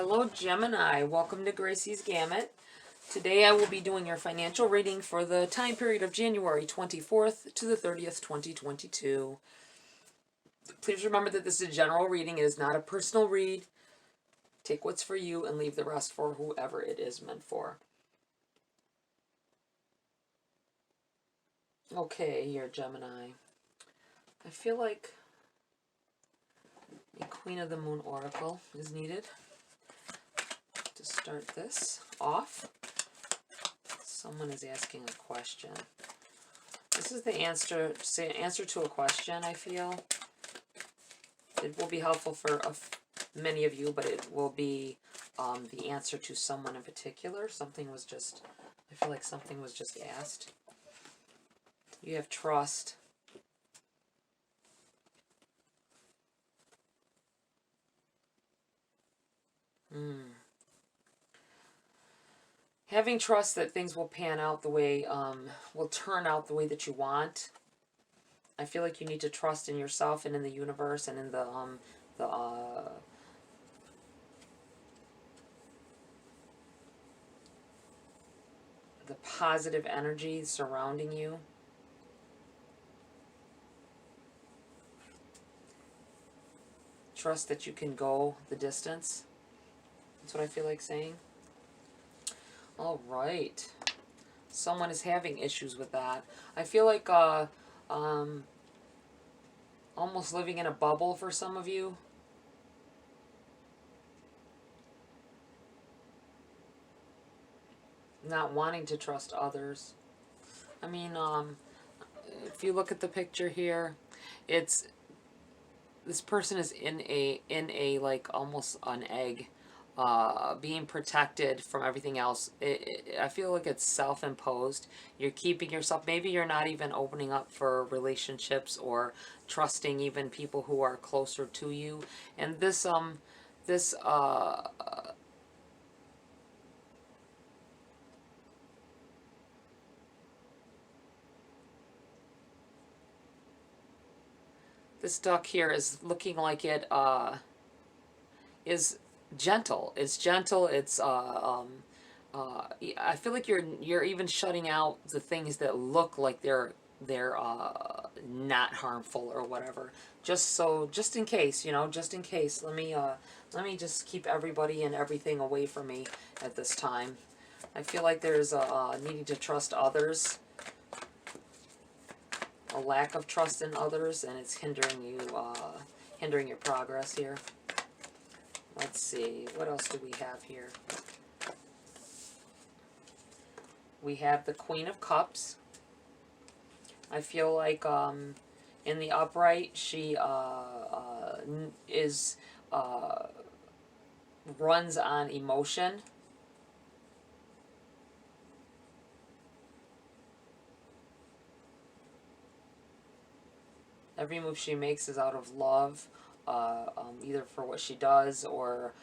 Hello Gemini, welcome to Gracie's Gamut. Today I will be doing your financial reading for the time period of January 24th to the 30th, 2022. Please remember that this is a general reading, it is not a personal read. Take what's for you and leave the rest for whoever it is meant for. Okay, here Gemini. I feel like a Queen of the Moon Oracle is needed to start this off. Someone is asking a question. This is the answer to a question, I feel. It will be helpful for many of you, but it will be the answer to someone in particular. Something was just, I feel like something was just asked. You have trust. Having trust that things will pan out the way, will turn out the way that you want. I feel like you need to trust in yourself and in the universe and in the positive energy surrounding you. Trust that you can go the distance. That's what I feel like saying. All right. Someone is having issues with that. I feel like almost living in a bubble for some of you. Not wanting to trust others. I mean, if you look at the picture here, it's this person is in a like almost an egg, being protected from everything else. I feel like it's self-imposed. You're keeping yourself, maybe you're not even opening up for relationships or trusting even people who are closer to you. And this this duck here is looking like it is gentle. It's gentle. It's I feel like you're even shutting out the things that look like they're not harmful or whatever. Just in case, you know, just in case. Let me just keep everybody and everything away from me at this time. I feel like there's a needing to trust others. A lack of trust in others, and it's hindering you, hindering your progress here. Let's see, what else do we have here? We have the Queen of Cups. I feel like in the upright, she runs on emotion. Every move she makes is out of love, either for what she does or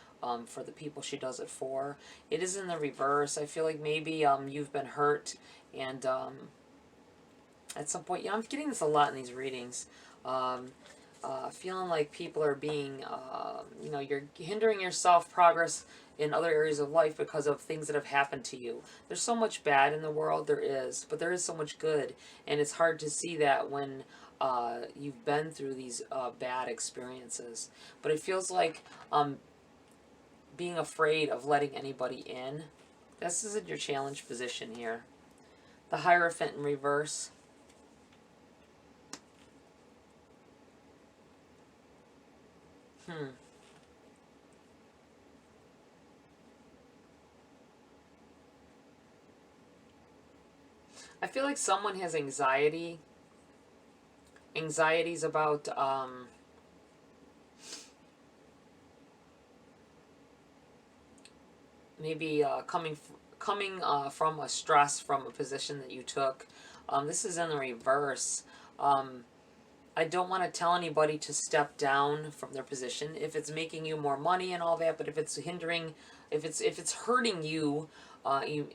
for the people she does it for. It is in the reverse. I feel like maybe you've been hurt, and at some point, I'm getting this a lot in these readings, feeling like people are being, you know, you're hindering yourself progress in other areas of life because of things that have happened to you. There's so much bad in the world, there is, but there is so much good, and it's hard to see that when you've been through these bad experiences. But it feels like being afraid of letting anybody in. This isn't your challenge position here. The Hierophant in reverse. I feel like someone has anxiety. Anxieties about maybe coming from a stress from a position that you took. This is in the reverse. I don't want to tell anybody to step down from their position if it's making you more money and all that, but if it's hindering, if it's hurting you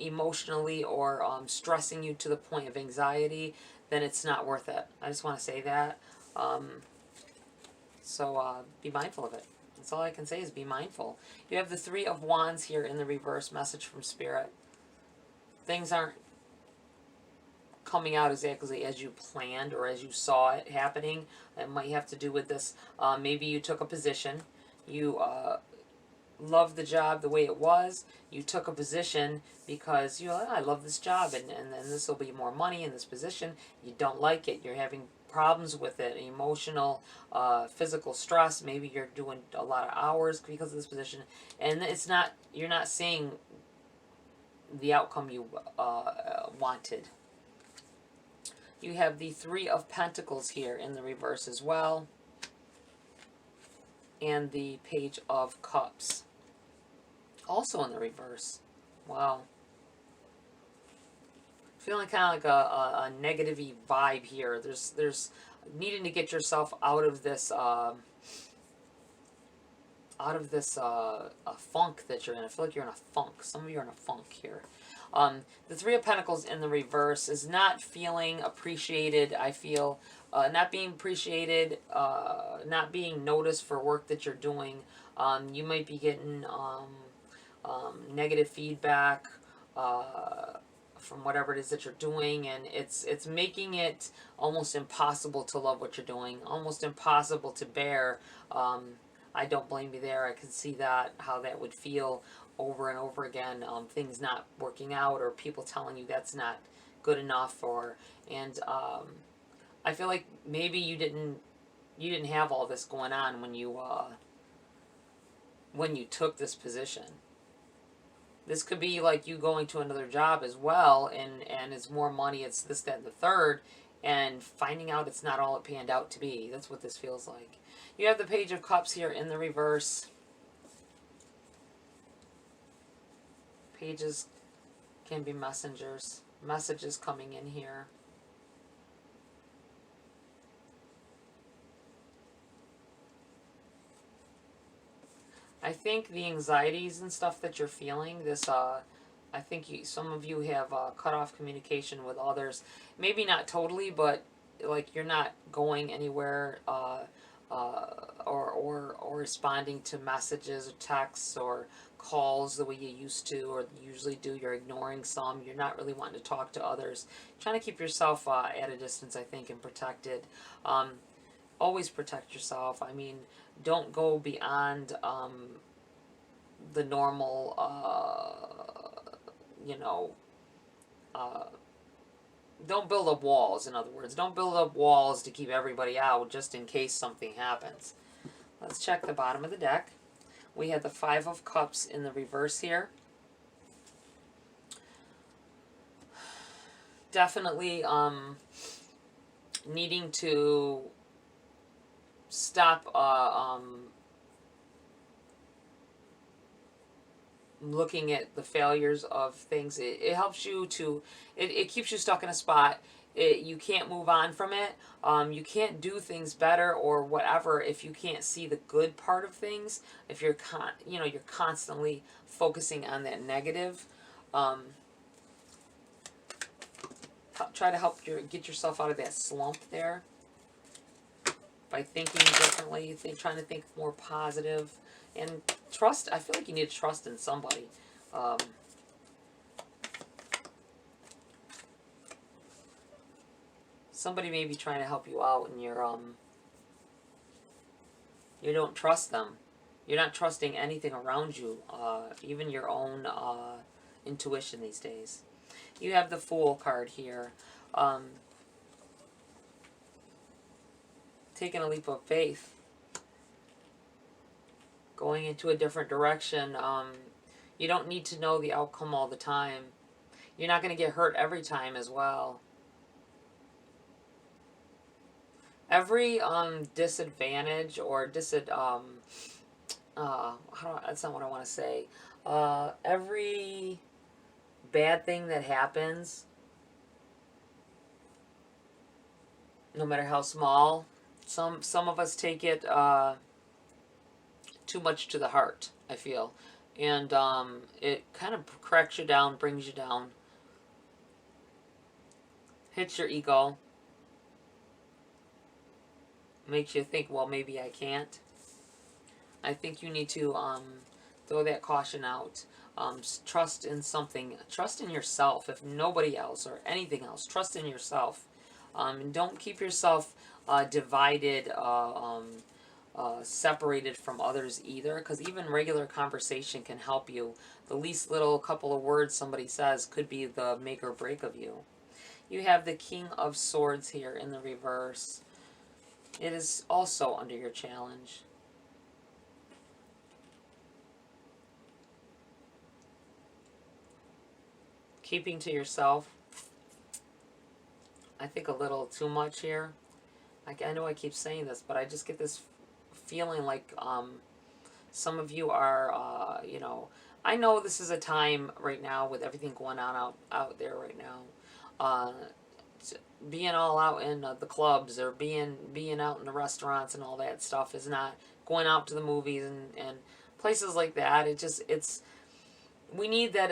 emotionally or stressing you to the point of anxiety, then it's not worth it. I just want to say that. So be mindful of it. That's all I can say is be mindful. You have the Three of Wands here in the reverse, message from Spirit. Things aren't coming out exactly as you planned or as you saw it happening. It might have to do with this. Maybe you took a position. You love the job the way it was. You took a position because you know, I love this job and then this will be more money in this position. You don't like it. You're having problems with it, emotional, physical stress. Maybe you're doing a lot of hours because of this position, and it's not, you're not seeing the outcome you wanted. You have the Three of Pentacles here in the reverse as well, and the Page of Cups also in the reverse. Wow. Feeling kind of like a negative-y vibe here. There's needing to get yourself out of this funk that you're in. I feel like you're in a funk. Some of you are in a funk here. The Three of Pentacles in the reverse is not feeling appreciated. I feel not being appreciated, not being noticed for work that you're doing. You might be getting negative feedback from whatever it is that you're doing, and it's making it almost impossible to love what you're doing, almost impossible to bear. I don't blame you there. I can see that, how that would feel over and over again. Things not working out, or people telling you that's not good enough, and I feel like maybe you didn't have all this going on when you took this position. This could be like you going to another job as well, and it's more money, it's this, that, and the third, and finding out it's not all it panned out to be. That's what this feels like. You have the Page of Cups here in the reverse. Pages can be messengers. Messages coming in here. I think the anxieties and stuff that you're feeling, this, I think some of you have cut off communication with others. Maybe not totally, but like you're not going anywhere or responding to messages or texts or calls the way you used to or usually do. You're ignoring some. You're not really wanting to talk to others. Trying to keep yourself at a distance, I think, and protected. Always protect yourself. I mean, don't go beyond the normal, don't build up walls, in other words. Don't build up walls to keep everybody out just in case something happens. Let's check the bottom of the deck. We have the Five of Cups in the reverse here. Definitely needing to stop looking at the failures of things. It helps you to, it keeps you stuck in a spot. You can't move on from it. You can't do things better or whatever if you can't see the good part of things. If you're you're constantly focusing on that negative. Try to help get yourself out of that slump there by thinking differently, trying to think more positive, and trust. I feel like you need to trust in somebody. Somebody may be trying to help you out, and you don't trust them. You're not trusting anything around you, even your own intuition these days. You have the Fool card here. Taking a leap of faith. Going into a different direction. You don't need to know the outcome all the time. You're not going to get hurt every time as well. Every disadvantage or that's not what I want to say. Every bad thing that happens, no matter how small, some of us take it too much to the heart, I feel. And it kind of cracks you down, brings you down, hits your ego, makes you think, well, maybe I can't. I think you need to throw that caution out. Trust in something. Trust in yourself, if nobody else or anything else. Trust in yourself. And don't keep yourself divided, separated from others either, because even regular conversation can help you. The least little couple of words somebody says could be the make or break of you. You have the King of Swords here in the reverse. It is also under your challenge. Keeping to yourself. I think a little too much here. I know I keep saying this, but I just get this feeling like some of you are, you know, I know this is a time right now with everything going on out there right now. Being all out in the clubs or being out in the restaurants and all that stuff is not going out to the movies and places like that. It's we need that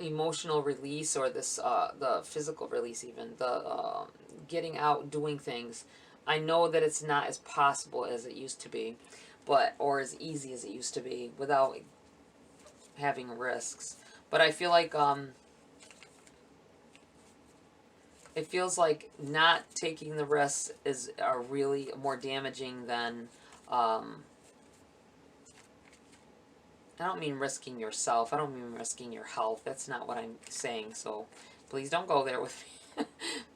emotional release, or this the physical release, even the getting out, doing things. I know that it's not as possible as it used to be, or as easy as it used to be without having risks. But I feel like it feels like not taking the risks are really more damaging than I don't mean risking yourself. I don't mean risking your health. That's not what I'm saying. So please don't go there with me.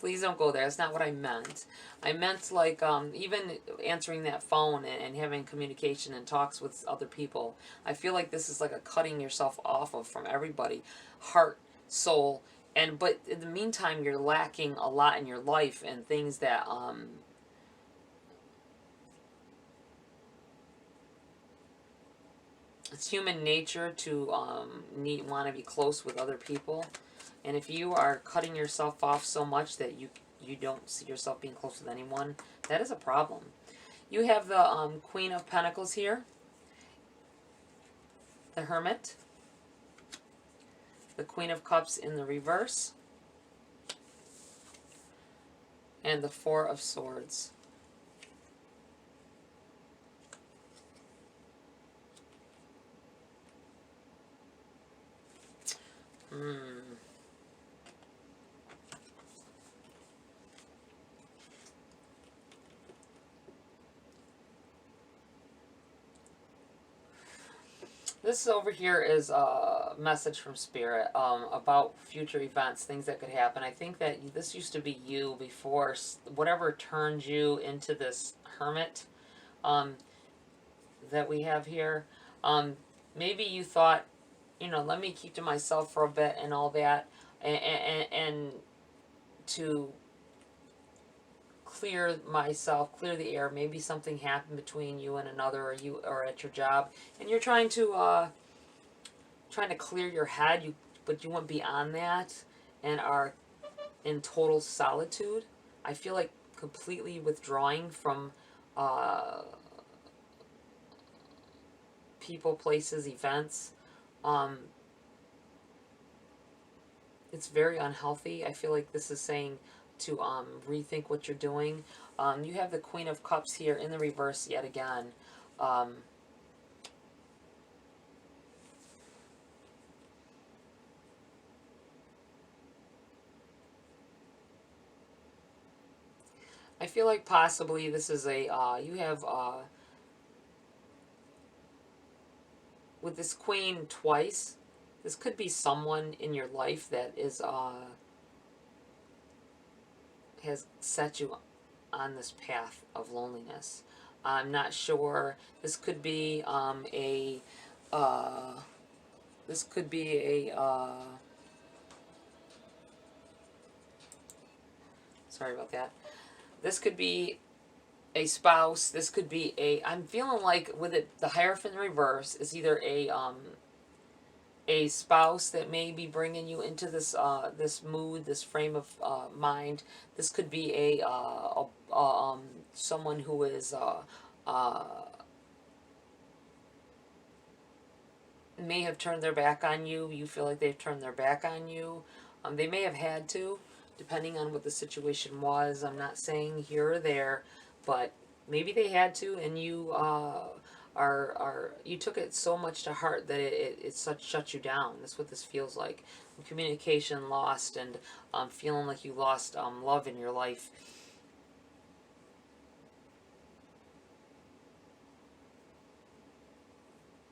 Please don't go there. That's not what I meant. I meant like even answering that phone and having communication and talks with other people. I feel like this is like a cutting yourself off of from everybody, heart, soul, but in the meantime you're lacking a lot in your life and things that it's human nature to want to be close with other people, and if you are cutting yourself off so much that you don't see yourself being close with anyone, that is a problem. You have the Queen of Pentacles here, the Hermit, the Queen of Cups in the reverse, and the Four of Swords. This over here is a message from Spirit about future events, things that could happen. I think that this used to be you before whatever turned you into this Hermit that we have here. Maybe you thought, you know, let me keep to myself for a bit and all that, and to clear myself, clear the air. Maybe something happened between you and another, or at your job, and you're trying to clear your head. But you went beyond that and are in total solitude. I feel like completely withdrawing from people, places, events. It's very unhealthy. I feel like this is saying to rethink what you're doing. You have the Queen of Cups here in the reverse yet again. I feel like possibly this is a, you have, with this Queen twice, this could be someone in your life that is, has set you on this path of loneliness. I'm not sure. This could be this could be a, sorry about that. This could be a spouse. This could be I'm feeling like with it, the Hierophant in reverse is either a spouse that may be bringing you into this this mood, this frame of mind. This could be someone who is may have turned their back on you. You feel like they've turned their back on you. They may have had to. depending on what the situation was. I'm not saying here or there, but maybe they had to, and you you took it so much to heart that it shut you down. That's what this feels like. Communication lost, and feeling like you lost love in your life.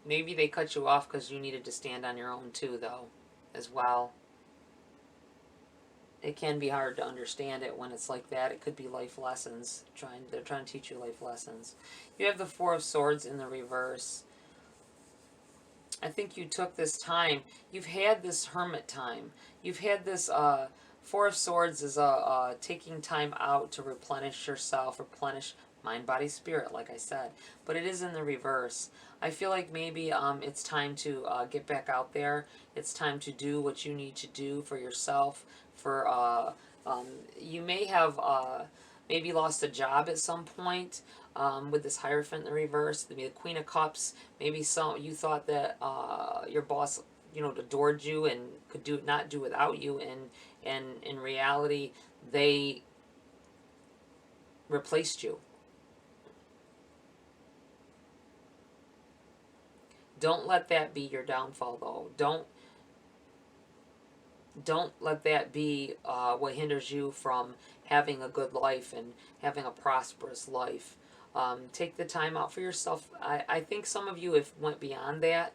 Maybe they cut you off because you needed to stand on your own too, though, as well. It can be hard to understand it when it's like that. It could be life lessons. They're trying to teach you life lessons. You have the Four of Swords in the reverse. I think you took this time. You've had this hermit time. You've had this Four of Swords is taking time out to replenish yourself, replenish mind, body, spirit, like I said. But it is in the reverse. I feel like maybe it's time to get back out there. It's time to do what you need to do for yourself. You may have maybe lost a job at some point. With this Hierophant in the reverse, the Queen of Cups, maybe you thought that your boss, adored you and could not do without you, and in reality, they replaced you. Don't let that be your downfall, though. Don't let that be what hinders you from having a good life and having a prosperous life. Take the time out for yourself. I think some of you have went beyond that.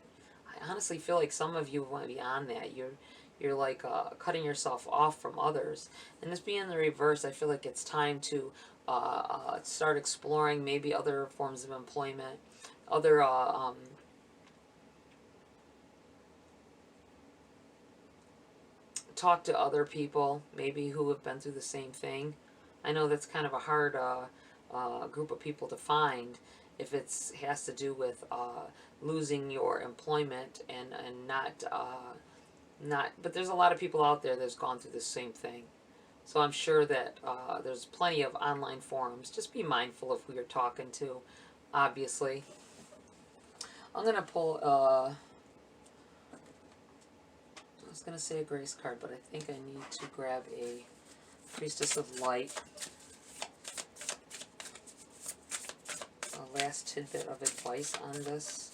I honestly feel like some of you went beyond that. You're like cutting yourself off from others. And this being the reverse, I feel like it's time to start exploring maybe other forms of employment, other talk to other people maybe who have been through the same thing. I know that's kind of a hard group of people to find if it has to do with losing your employment and not, but there's a lot of people out there that's gone through the same thing. So I'm sure that there's plenty of online forums. Just be mindful of who you're talking to, obviously. I'm going to pull, I was going to say a Grace card, but I think I need to grab a Priestess of Light. A last tidbit of advice on this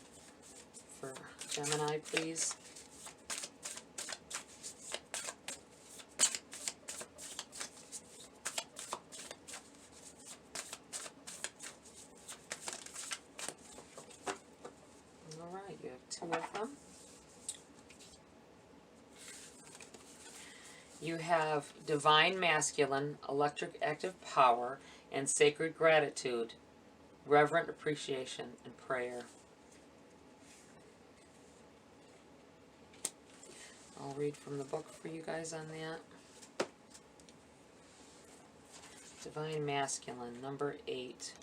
for Gemini, please. Alright, you have two of them. You have Divine Masculine, Electric Active Power, and Sacred Gratitude, Reverent Appreciation, and Prayer. I'll read from the book for you guys on that. Divine Masculine, number 8.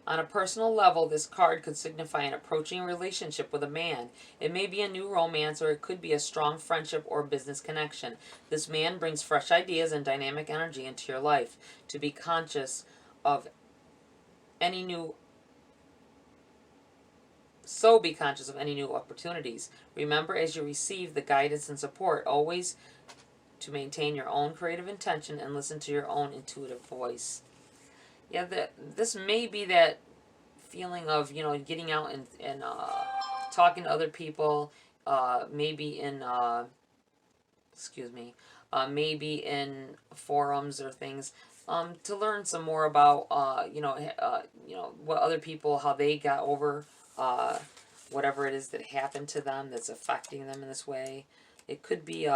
On a personal level, this card could signify an approaching relationship with a man. It may be a new romance, or it could be a strong friendship or business connection. This man brings fresh ideas and dynamic energy into your life. To be conscious of any new be conscious of any new opportunities. Remember, as you receive the guidance and support, always to maintain your own creative intention and listen to your own intuitive voice. Yeah, this may be that feeling of, getting out and talking to other people, maybe in, maybe in forums or things, to learn some more about, what other people, how they got over whatever it is that happened to them that's affecting them in this way. It could be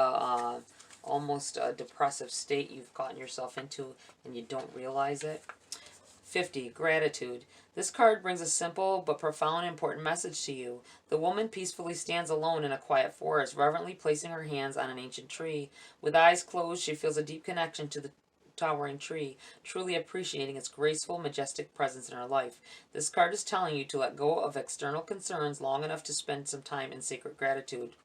almost a depressive state you've gotten yourself into and you don't realize it. 50. Gratitude. This card brings a simple but profound important message to you. The woman peacefully stands alone in a quiet forest, reverently placing her hands on an ancient tree. With eyes closed, she feels a deep connection to the towering tree, truly appreciating its graceful, majestic presence in her life. This card is telling you to let go of external concerns long enough to spend some time in sacred gratitude.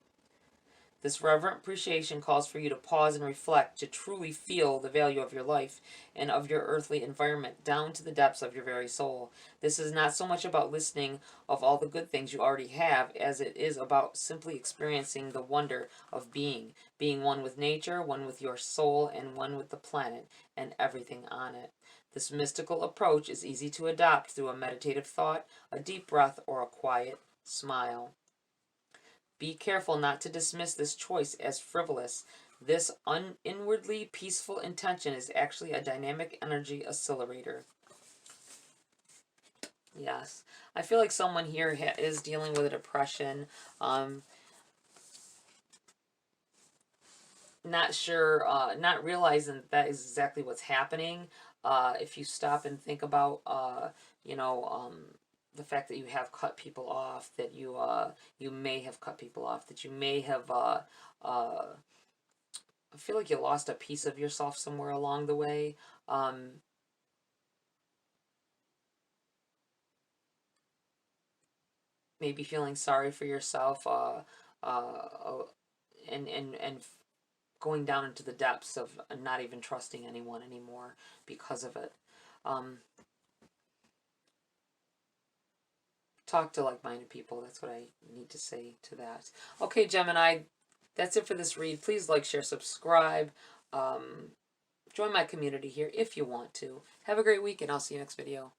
This reverent appreciation calls for you to pause and reflect, to truly feel the value of your life and of your earthly environment down to the depths of your very soul. This is not so much about listening of all the good things you already have as it is about simply experiencing the wonder of being one with nature, one with your soul, and one with the planet and everything on it. This mystical approach is easy to adopt through a meditative thought, a deep breath, or a quiet smile. Be careful not to dismiss this choice as frivolous. This inwardly peaceful intention is actually a dynamic energy accelerator. Yes. I feel like someone here is dealing with a depression. Not sure, not realizing that is exactly what's happening. If you stop and think about, you know, the fact that you have cut people off, that you may have cut people off, that you may have, I feel like you lost a piece of yourself somewhere along the way. Maybe feeling sorry for yourself, uh, and going down into the depths of not even trusting anyone anymore because of it. Um, Talk to like-minded people. That's what I need to say to that. Okay, Gemini, that's it for this read. Please like, share, subscribe. Join my community here if you want to. Have a great week, and I'll see you next video.